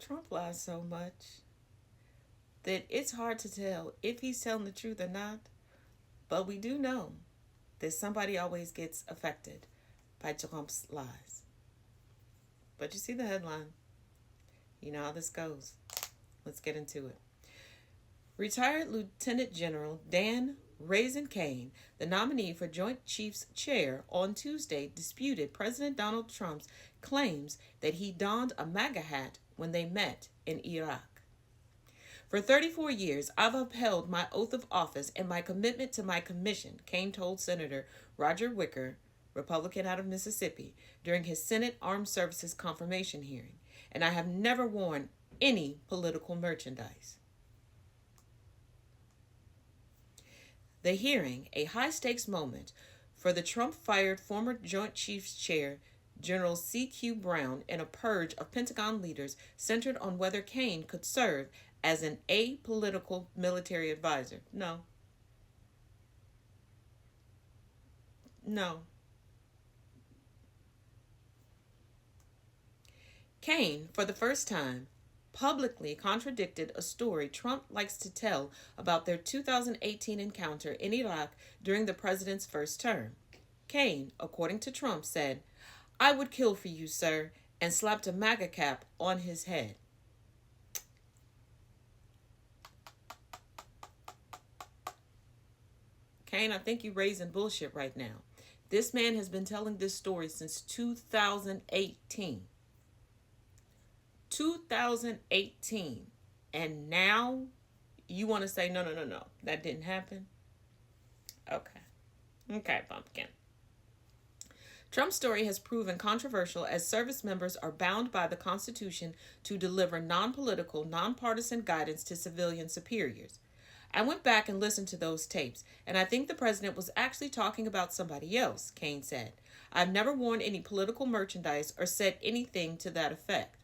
Trump lies so much that it's hard to tell if he's telling the truth or not. But we do know that somebody always gets affected by Trump's lies. But you see the headline. You know how this goes. Let's get into it. Retired Lieutenant General Dan Raisin Kane, the nominee for Joint Chiefs Chair, on Tuesday disputed President Donald Trump's claims that he donned a MAGA hat when they met in Iraq. For 34 years, I've upheld my oath of office and my commitment to my commission, Kane told Senator Roger Wicker, Republican out of Mississippi, during his Senate Armed Services confirmation hearing, and I have never worn any political merchandise. The hearing, a high stakes moment for the Trump fired former Joint Chiefs Chair General C.Q. Brown in a purge of Pentagon leaders, centered on whether Kane could serve as an apolitical military advisor. No. No. Kane, for the first time, publicly contradicted a story Trump likes to tell about their 2018 encounter in Iraq during the president's first term. Kane, according to Trump, said, "I would kill for you, sir," and slapped a MAGA cap on his head. Kane, I think you're raising bullshit right now. This man has been telling this story since 2018. 2018. And now you want to say, no, no, no, no, that didn't happen? Okay. Okay, pumpkin. Trump's story has proven controversial as service members are bound by the Constitution to deliver non political, non-partisan guidance to civilian superiors. I went back and listened to those tapes, and I think the president was actually talking about somebody else, Kane said. I've never worn any political merchandise or said anything to that effect.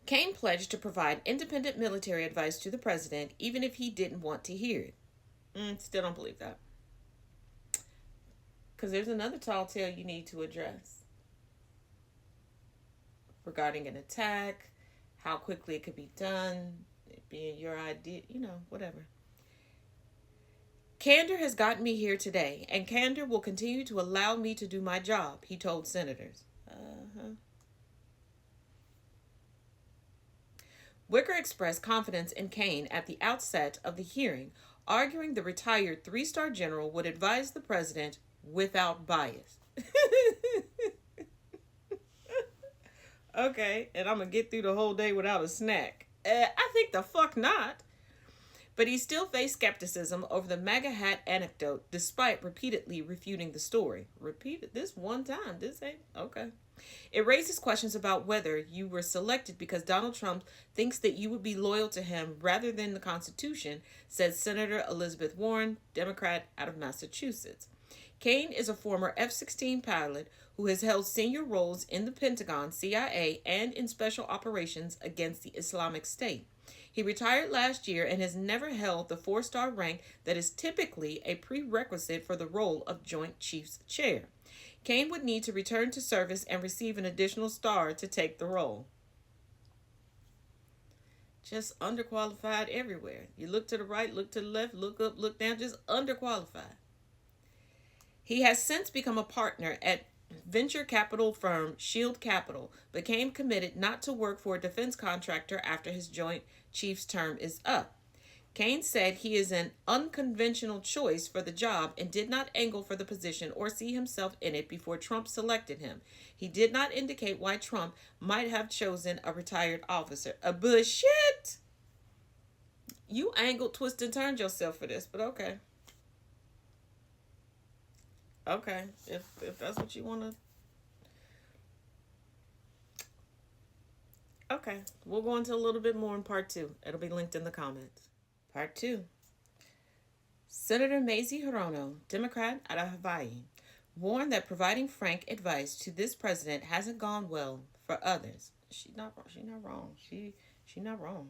Kane pledged to provide independent military advice to the president, even if he didn't want to hear it. Still don't believe that. Because there's another tall tale you need to address regarding an attack, how quickly it could be done, it being your idea, whatever. Candor has gotten me here today, and candor will continue to allow me to do my job, he told senators. Wicker expressed confidence in Kane at the outset of the hearing, arguing the retired three-star general would advise the president without bias. Okay, and I'm going to get through the whole day without a snack. I think the fuck not. But he still faced skepticism over the MAGA hat anecdote, despite repeatedly refuting the story. Repeated this one time. This ain't okay. It raises questions about whether you were selected because Donald Trump thinks that you would be loyal to him rather than the Constitution, said Senator Elizabeth Warren, Democrat out of Massachusetts. Kane is a former F-16 pilot who has held senior roles in the Pentagon, CIA, and in special operations against the Islamic State. He retired last year and has never held the four-star rank that is typically a prerequisite for the role of Joint Chiefs Chair. Kane would need to return to service and receive an additional star to take the role. Just underqualified everywhere. You look to the right, look to the left, look up, look down, just underqualified. He has since become a partner at venture capital firm Shield Capital, became committed not to work for a defense contractor after his Joint Chiefs term is up. Kane said he is an unconventional choice for the job and did not angle for the position or see himself in it before Trump selected him. He did not indicate why Trump might have chosen a retired officer. A bullshit! You angled, twisted, and turned yourself for this, but okay. Okay, if that's what you want to. Okay, we'll go into a little bit more in part two. It'll be linked in the comments. Part two. Senator Mazie Hirono, Democrat out of Hawaii, warned that providing frank advice to this president hasn't gone well for others. She's not wrong. She's not wrong. She not wrong.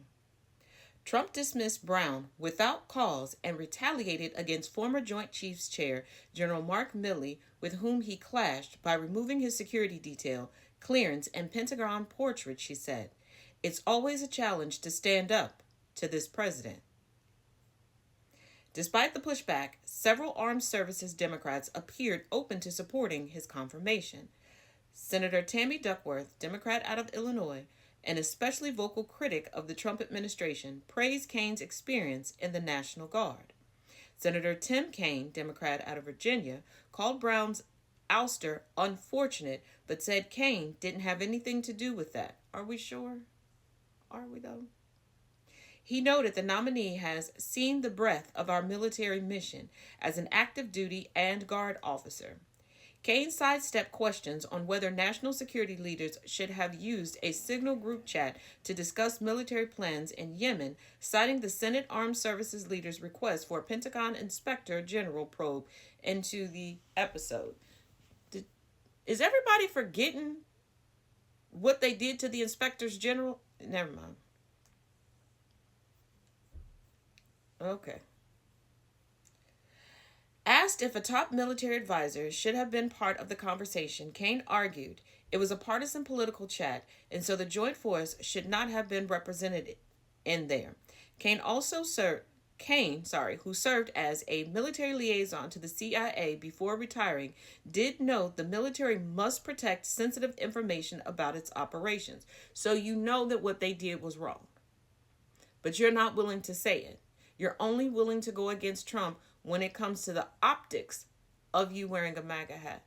Trump dismissed Brown without cause and retaliated against former Joint Chiefs Chair General Mark Milley, with whom he clashed, by removing his security detail, clearance, and Pentagon portrait, she said. It's always a challenge to stand up to this president. Despite the pushback, several armed services Democrats appeared open to supporting his confirmation. Senator Tammy Duckworth, Democrat out of Illinois, an especially vocal critic of the Trump administration, praised Kane's experience in the National Guard. Senator Tim Kaine, Democrat out of Virginia, called Brown's ouster unfortunate, but said Kaine didn't have anything to do with that. Are we sure? Are we, though? He noted the nominee has seen the breadth of our military mission as an active duty and guard officer. Kaine sidestepped questions on whether national security leaders should have used a Signal group chat to discuss military plans in Yemen, citing the Senate Armed Services leader's request for a Pentagon Inspector General probe into the episode. Is everybody forgetting what they did to the Inspectors General? Never mind. Okay. Asked if a top military advisor should have been part of the conversation, Kaine argued it was a partisan political chat, and so the joint force should not have been represented in there. Kaine, who served as a military liaison to the CIA before retiring, did note the military must protect sensitive information about its operations. So you know that what they did was wrong, but you're not willing to say it. You're only willing to go against Trump when it comes to the optics of you wearing a MAGA hat.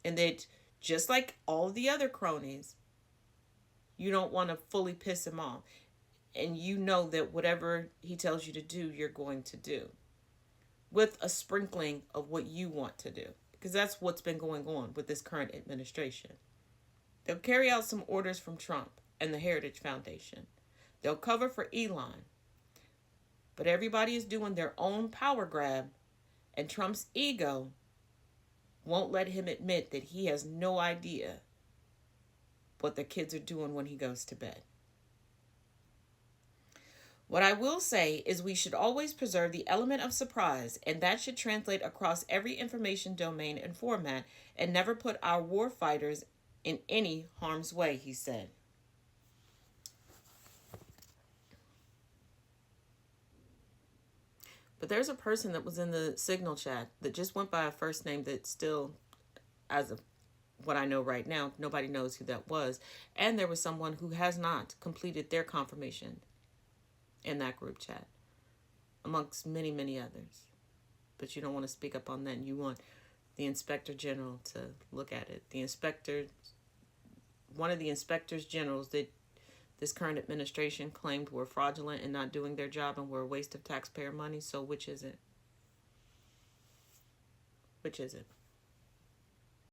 And that, just like all the other cronies, you don't want to fully piss him off. And you know that whatever he tells you to do, you're going to do. With a sprinkling of what you want to do. Because that's what's been going on with this current administration. They'll carry out some orders from Trump and the Heritage Foundation. They'll cover for Elon. But everybody is doing their own power grab, and Trump's ego won't let him admit that he has no idea what the kids are doing when he goes to bed. What I will say is we should always preserve the element of surprise, and that should translate across every information domain and format, and never put our war fighters in any harm's way, he said. But there's a person that was in the Signal chat that just went by a first name that still, as of what I know right now, nobody knows who that was. And there was someone who has not completed their confirmation in that group chat, amongst many, many others. But you don't want to speak up on that. You want the Inspector General to look at it. One of the Inspectors Generals that this current administration claimed were fraudulent and not doing their job and were a waste of taxpayer money. So which is it? Which is it?